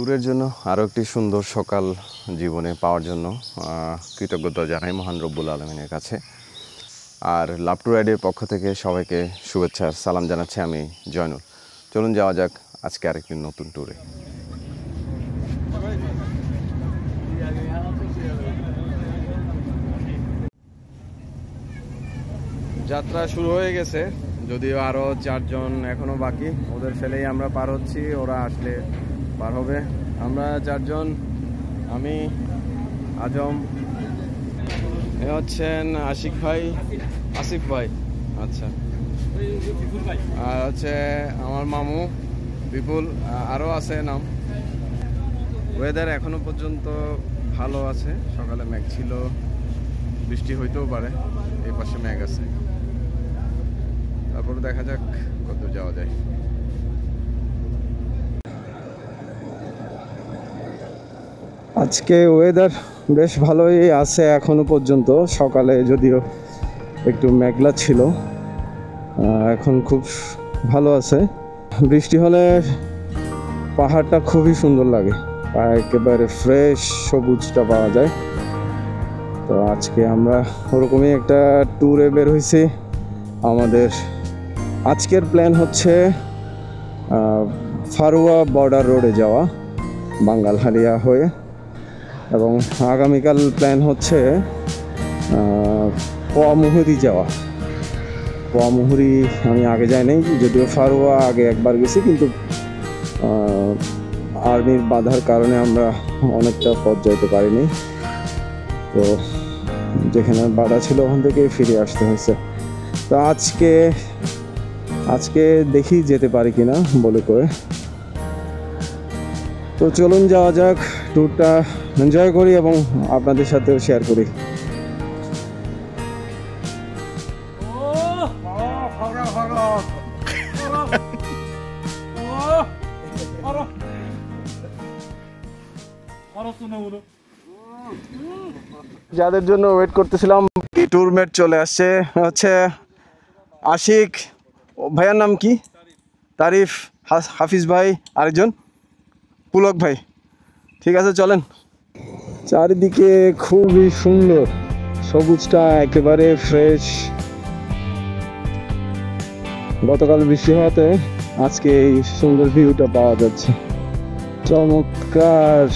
ট্যুরের জন্য আরও একটি সুন্দর সকাল জীবনে পাওয়ার জন্য কৃতজ্ঞতা জানাই মহান রব্বুল আলমিনের কাছে। আর লাভ টু রাইডের পক্ষ থেকে সবাইকে শুভেচ্ছা সালাম জানাচ্ছি আমি জয়নুল। চলুন যাওয়া যাক আজকে আরেকটি নতুন ট্যুরে। যাত্রা শুরু হয়ে গেছে, যদিও আরও 4 জন এখনও বাকি, ওদের ফেলেই আমরা পার হচ্ছি, ওরা আসলে পার হবে। আমরা 4 জন, আমি, আজম, এ হচ্ছেন আশিক ভাই, আসিফ ভাই, আচ্ছা, আর হচ্ছে আমার মামু বিপুল, আরও আছে নাম। ওয়েদার এখনো পর্যন্ত ভালো আছে, সকালে মেঘ ছিল, বৃষ্টি হইতেও পারে, এই পাশে মেঘ আছে। তারপরে দেখা যাক কত যাওয়া যায়। আজকে ওয়েদার বেশ ভালোই আছে এখনো পর্যন্ত, সকালে যদিও একটু মেঘলা ছিল, এখন খুব ভালো আছে। বৃষ্টি হলে পাহাড়টা খুবই সুন্দর লাগে, একেবারে ফ্রেশ সবুজটা পাওয়া যায়। তো আজকে আমরা ওরকমই একটা ট্যুরে বের হয়েছি। আমাদের আজকের প্ল্যান হচ্ছে ফারুয়া বর্ডার রোডে যাওয়া বাঙ্গালহারিয়া হয়ে, এবং আগামীকাল প্ল্যান হচ্ছে পোয়ামুহুরি যাওয়া। পোয়ামুহুরি আমি আগে যাইনি, যদিও ফারুয়া আগে একবার গেছি, কিন্তু আর্মির বাধার কারণে আমরা অনেকটা পথ যাইতে পারিনি। তো যেখানে বাধা ছিল ওখান থেকে ফিরে আসতে হয়েছে। তো আজকে দেখি যেতে পারি কিনা বলে করে। তো চলুন যাওয়া যাক, ট্যুরটা এনজয় করি এবং আপনাদের সাথেও শেয়ার করি। যাদের জন্য ওয়েট করতেছিলাম, ট্যুরমেট চলে আসছে, হচ্ছে আশিক ভাইয়ার নাম কি, তারিফ, হাফিজ ভাই, আরেকজন পুলক ভাই। ঠিক আছে, চলেন। চারিদিকে খুবই সুন্দর, সবুজটা একেবারে ফ্রেশ। গতকাল বৃষ্টি হওয়াতে আজকে এই সুন্দর ভিউটা পাওয়া যাচ্ছে। চমৎকার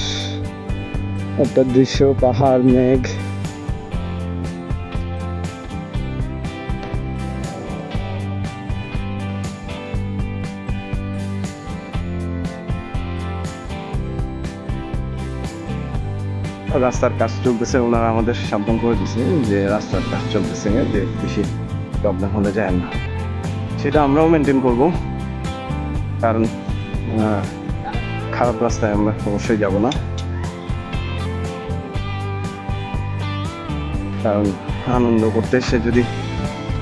একটা দৃশ্য, পাহাড়, মেঘ। রাস্তার কাজ চলতেছে, ওনারা আমাদের সাবধান করে দিচ্ছে যে রাস্তার কাজ চলতেছে, যে বেশি প্রবলেম হলে যায় না। সেটা আমরাও মেনটেন করব, কারণ খারাপ রাস্তায় আমরা অবশ্যই যাব না, কারণ আনন্দ করতে এসে যদি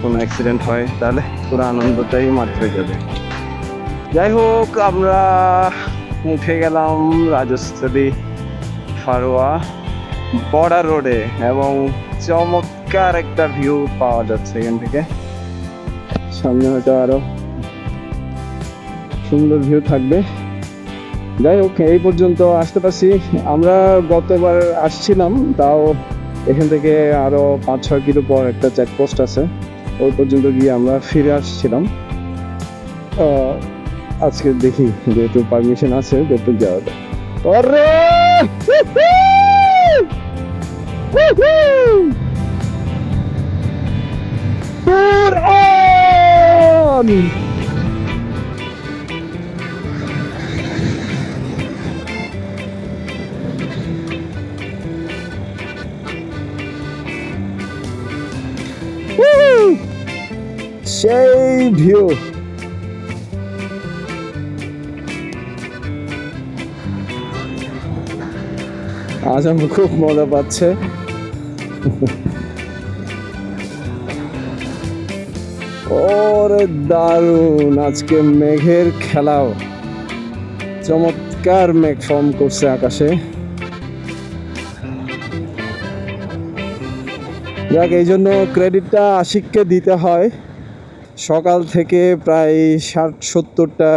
কোনো অ্যাক্সিডেন্ট হয় তাহলে পুরো আনন্দটাই মাটি হয়ে যাবে। যাই হোক, আমরা উঠে গেলাম রাজস্থলী ফারুয়া বর্ডার রোডে, এবং চমৎকার একটা ভিউ পাওয়া যাচ্ছে এখান থেকে। সামনে হয়তো আরো সুন্দর ভিউ থাকবে। যাই হোক, এই পর্যন্ত আসতে পারছি। আমরা গতবার আসছিলাম, তাও এখান থেকে আরো 5-6 কিলো পর একটা চেকপোস্ট আছে, ওই পর্যন্ত গিয়ে আমরা ফিরে আসছিলাম। আজকে দেখি, যেহেতু পারমিশন আছে, যেহেতু যাওয়া যায়। সেই ভিউ, আজ আমি খুব মজা পাচ্ছে। ওরে দারুণ, আজকে মেঘের খেলাও, চমৎকার মেঘ ফর্ম করছে আকাশে। যাক, এই জন্য ক্রেডিটটা আশিককে দিতে হয়। সকাল থেকে প্রায় 60-70টা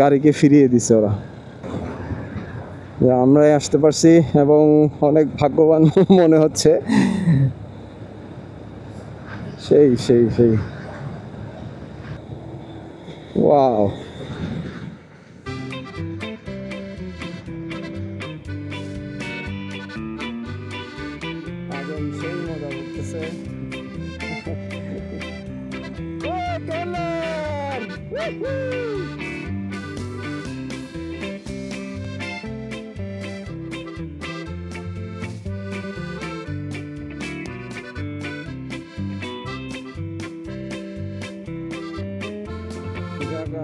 গাড়িকে ফিরিয়ে দিছে ওরা। যে আমরাই আসতে পারছি এবং অনেক ভাগ্যবান মনে হচ্ছে। সেই সেই সেই ওয়াও। আজম সেই মজা করতেছে।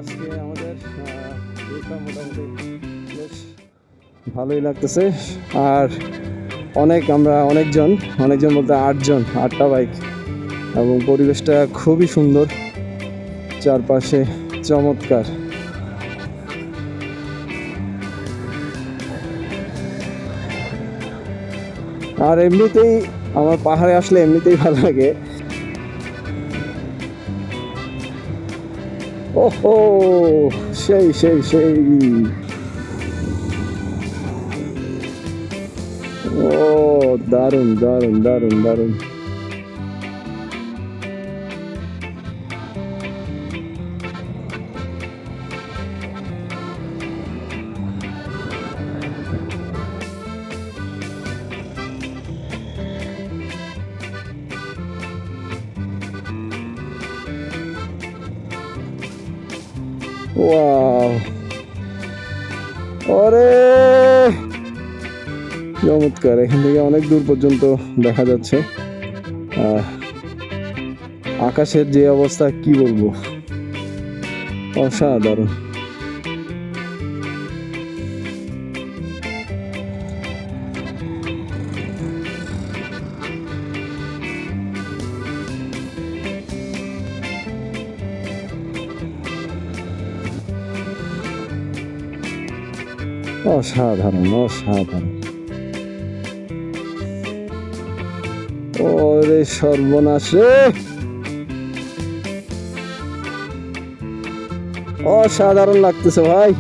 আজকে আমাদের ট্যুরটা মোটামুটি বেশ ভালোই লাগতেছে। আর আমরা অনেকজন বলতে 8টা বাইক, এবং পরিবেশটা খুবই সুন্দর, চারপাশে চমৎকার। আর এমনিতেই আমার পাহাড়ে আসলে এমনিতেই ভালো লাগে। ওহো, সেই সেই সেই। ও দারুণ দারুণ দারুণ দারুণ। ওয়াও, ওরে চমৎকার। এখান থেকে অনেক দূর পর্যন্ত দেখা যাচ্ছে। আকাশের যে অবস্থা কি বলবো, অসাধারণ। অসাধারণ অসাধারণ। ওরে সর্বনাশ রে, অসাধারণ লাগতেছে ভাই।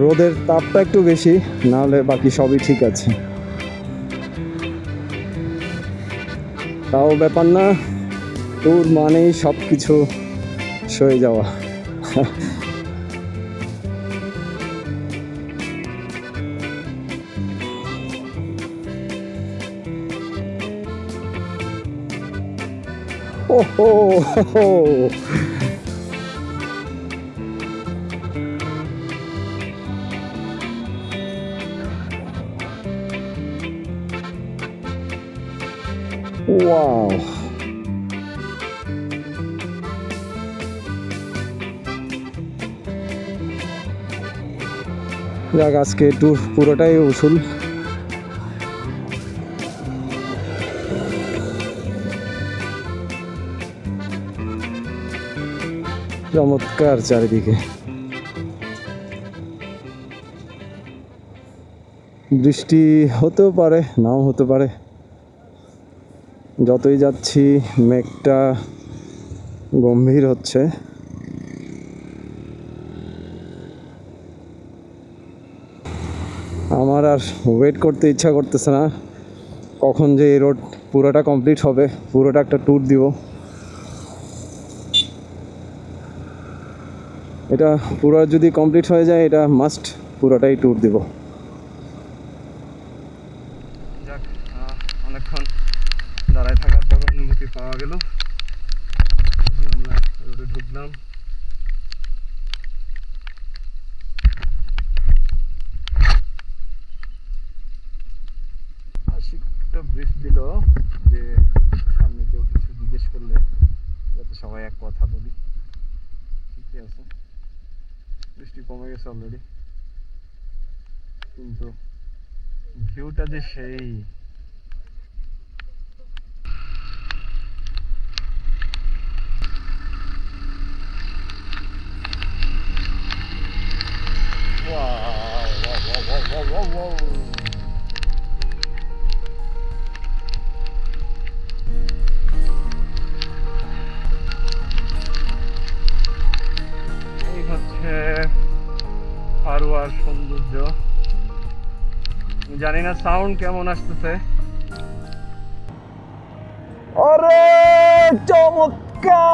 রোদের তাপটা একটু বেশি, না হলে বাকি সবই ঠিক আছে। তাও ব্যাপার না, ট্যুর মানেই সব কিছু সয়ে যাওয়া। ওহো, ওয়াও। যাক, আজকে ট্যুর পুরোটাই উসুল। চমৎকার চারিদিকে। বৃষ্টি হতেও পারে, নাও হতে পারে। যতই যাচ্ছি মেঘটা গম্ভীর হচ্ছে। আমার আর ওয়েট করতে ইচ্ছা করতেছে না কখন যে এই রোড পুরোটা কমপ্লিট হবে, পুরোটা একটা ট্যুর দিব। এটা পুরো যদি কমপ্লিট হয়ে যায়, এটা মাস্ট পুরোটাই ট্যুর দিব। যাক, অনেকক্ষণ দাঁড়ায় থাকার পর অনুমতি পাওয়া গেল। আমরা রোডে ঢুকলাম। একটা ব্রিফ দিল যে সামনে কেউ কিছু জিজ্ঞেস করলে যাতে সবাই এক কথা বলি। ঠিকই আছে। বৃষ্টি কমে গেছে অলরেডি, কিন্তু ভিউটা যে সেই। এই হচ্ছে ফারুয়ার সৌন্দর্য। জানি না সাউন্ড কেমন আসতেছে। আরে চমৎকার!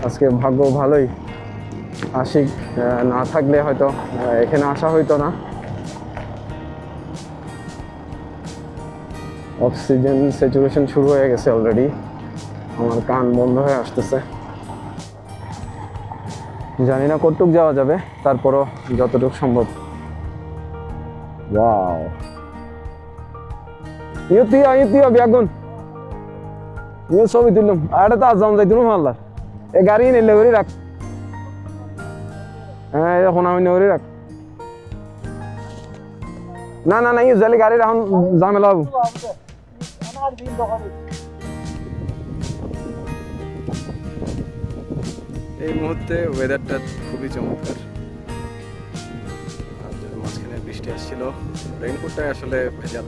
আজকে ভাগ্য ভালোই, আশিক না থাকলে হয়তো এখানে আসা হইতো না। অক্সিজেন স্যাচুরেশন শুরু হয়ে গেছে অলরেডি, আমার কান বন্ধ হয়ে আসতেছে। জানি না কতটুক যাওয়া যাবে, তারপরও যতটুকু সম্ভব। ওয়াও, ইয়ে বিয়াগুন ইয়ে ছবি তুললাম। আরে তো আজাম যাই তুলুম আল্লাহ, এ গাড়ি নিলে করে রাখ। হ্যাঁ এখন আমি নেওয়ারি রাখ। না না না, ইয়ে জালি গাড়ির এখন ঝামেলা হবো। এই মুহূর্তে ওয়েদারটা খুবই চমৎকার। মাঝখানে বৃষ্টি আসছিল, রেইনকোটটাই আসলে ভেজাল।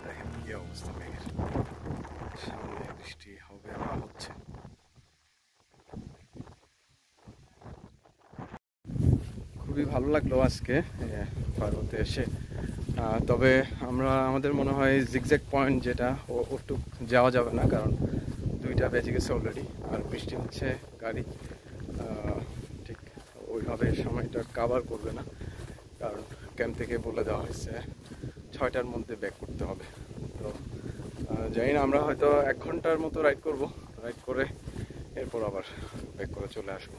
দেখেন কি অবস্থা মেঘের, সামনে বৃষ্টি হবে বা হচ্ছে। খুবই ভালো লাগলো আজকে ফারুতে এসে। তবে আমাদের মনে হয় জিগজ্যাগ পয়েন্ট যেটা ওটুক যাওয়া যাবে না, কারণ 2টা বেজে গেছে অলরেডি, আর বৃষ্টি হচ্ছে, গাড়ি ঠিক ওইভাবে সময়টা কাভার করবে না, কারণ ক্যাম্প থেকে বলে দেওয়া হয়েছে 6টার মধ্যে ব্যাক করতে হবে। তো জানি না, আমরা হয়তো 1 ঘন্টার মতো রাইড করব, রাইড করে এরপর আবার ব্যাক করে চলে আসবো।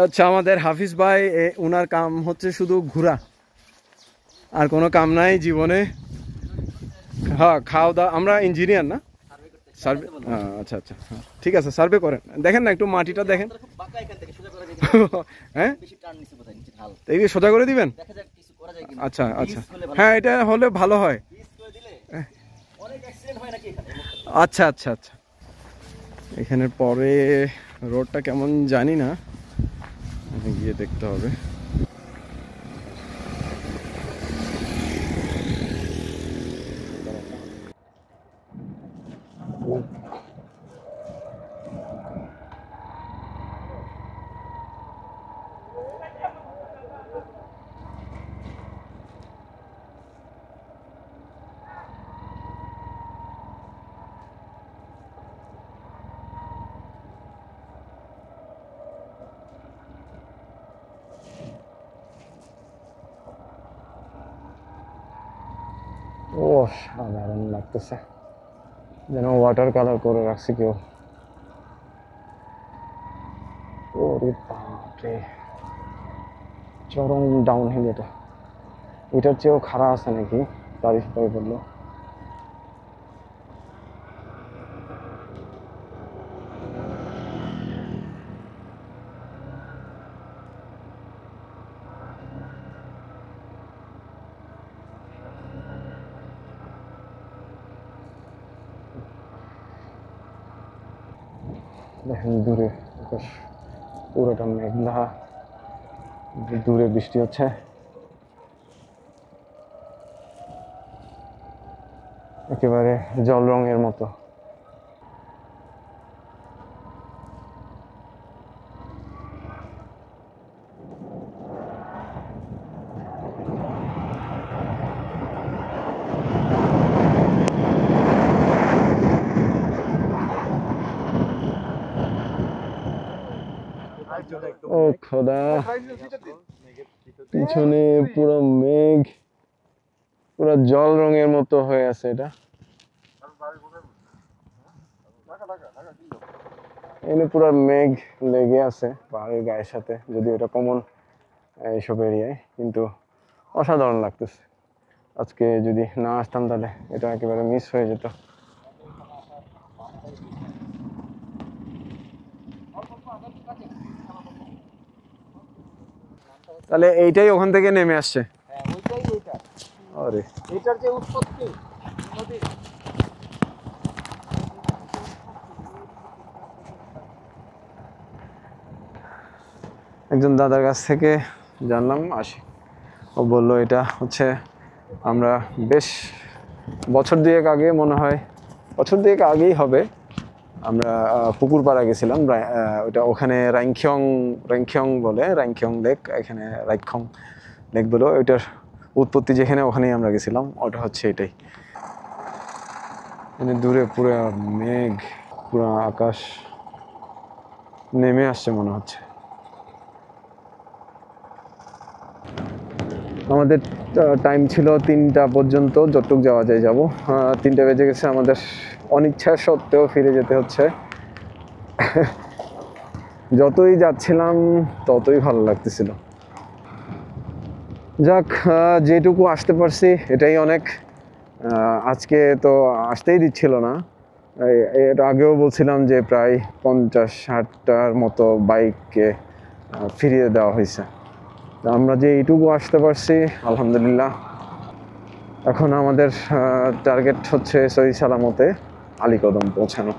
আচ্ছা, আমাদের হাফিজ ভাই, ওনার কাম হচ্ছে শুধু ঘোরা, আর কোনো কাম নাই জীবনে। হ্যাঁ, খাওয়া দাওয়া। আমরা ইঞ্জিনিয়ার না, সার্ভে। আচ্ছা আচ্ছা, ঠিক আছে, সার্ভে করেন। দেখেন না একটু মাটিটা দেখেন। হ্যাঁ, এই সোজা করে দিবেন। আচ্ছা আচ্ছা, হ্যাঁ এটা হলে ভালো হয়। আচ্ছা আচ্ছা আচ্ছা, এখানের পরে রোডটা কেমন জানি না, গিয়ে দেখতে হবে। ও সাধারণ লাগতেছে, যেন ওয়াটার কালার করে রাখছে কেউ। ওরে বাপরে, চরম ডাউনহিল এটা। এটার চেয়েও খারাপ আছে নাকি তারিফ করে বললো। দেখেন দূরে আকাশ পুরোটা মেঘলা, দূরে বৃষ্টি হচ্ছে। একেবারে জল রঙের মতো। ও খোদা, পিছনে পুরো মেঘ, পুরো জল রঙের মতো হয়ে আছে এটা। এখানে পুরো মেঘ লেগে আছে পাহাড়ের গায়ের সাথে, যদি এটা কমন এইসব এরিয়ায়, কিন্তু অসাধারণ লাগতেছে। আজকে যদি না আসতাম তাহলে এটা একেবারে মিস হয়ে যেত। তাহলে এইটাই ওখান থেকে নেমে আসছে। আরে এটার যে উৎপত্তি নদী, একজন দাদার কাছ থেকে জানলাম আসি, ও বললো এটা হচ্ছে আমরা বেশ বছর দুয়েক আগে, মনে হয় বছর দুয়েক আগেই হবে, আমরা পুকুরপাড়া গেছিলাম। ওটা ওখানে রাইংখিয়ং বলে, রাইংখিয়ং লেক, এখানে রাইখং লেক বলে, ওইটার উৎপত্তি যেখানে, ওখানেই আমরা গেছিলাম। ওটা হচ্ছে এটাই। মানে দূরে পুরো মেঘ, পুরো আকাশ নেমে আসছে মনে হচ্ছে। আমাদের টাইম ছিল 3টা পর্যন্ত, যতটুক যাওয়া যায় যাব। 3টা বেজে গেছে, আমাদের অনিচ্ছা সত্ত্বেও ফিরে যেতে হচ্ছে। যতই যাচ্ছিলাম ততই ভালো লাগতেছিল। যাক, যেটুকু আসতে পারছি এটাই অনেক। আজকে তো আসতেই দিচ্ছিল না, এর আগেও বলছিলাম যে প্রায় 50-60টার মতো বাইককে ফিরিয়ে দেওয়া হয়েছে। আমরা যে এইটুকু আসতে পারছি আলহামদুলিল্লাহ। এখন আমাদের টার্গেট হচ্ছে সহি সালামতে আলীকদম পৌঁছানো।